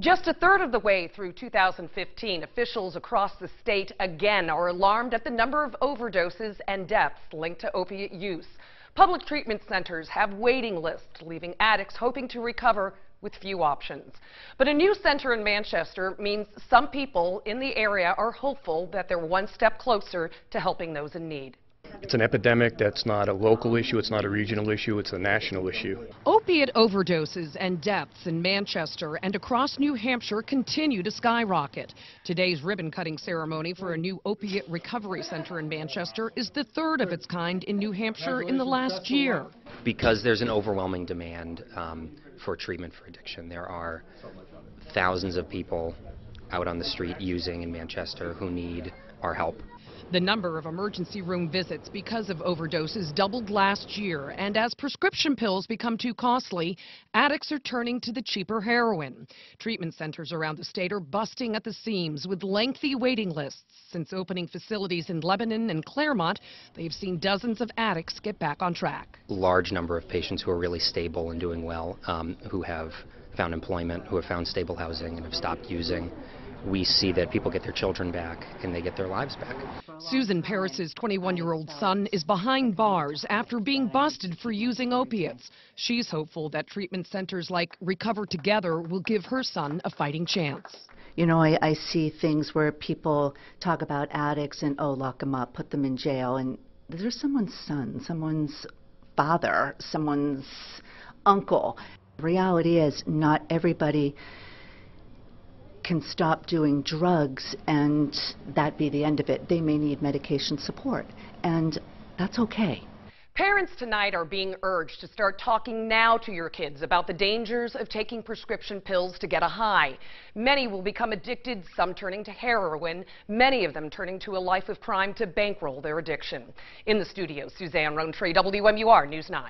Just a third of the way through 2015, officials across the state again are alarmed at the number of overdoses and deaths linked to opiate use. Public treatment centers have waiting lists, leaving addicts hoping to recover with few options. But a new center in Manchester means some people in the area are hopeful that they're one step closer to helping those in need. It's an epidemic that's not a local issue, it's not a regional issue, it's a national issue. Opiate overdoses and deaths in Manchester and across New Hampshire continue to skyrocket. Today's ribbon-cutting ceremony for a new opiate recovery center in Manchester is the third of its kind in New Hampshire in the last year. Because there's an overwhelming demand for treatment for addiction. There are thousands of people out on the street using in Manchester who need our help. The number of emergency room visits because of overdoses doubled last year, and as prescription pills become too costly, addicts are turning to the cheaper heroin. Treatment centers around the state are busting at the seams with lengthy waiting lists. Since opening facilities in Lebanon and Claremont, they've seen dozens of addicts get back on track. Large number of patients who are really stable and doing well, who have found employment, who have found stable housing and have stopped using. We see that people get their children back and they get their lives back. Susan Paris's 21-year-old son is behind bars after being busted for using opiates. She's hopeful that treatment centers like Recover Together will give her son a fighting chance. You know, I see things where people talk about addicts and, oh, lock them up, put them in jail, and there's someone's son, someone's father, someone's uncle. The reality is not everybody can stop doing drugs and that be the end of it. They may need medication support, and that's okay. Parents tonight are being urged to start talking now to your kids about the dangers of taking prescription pills to get a high. Many will become addicted, some turning to heroin, many of them turning to a life of crime to bankroll their addiction. In the studio, Suzanne Rowntree, WMUR News 9.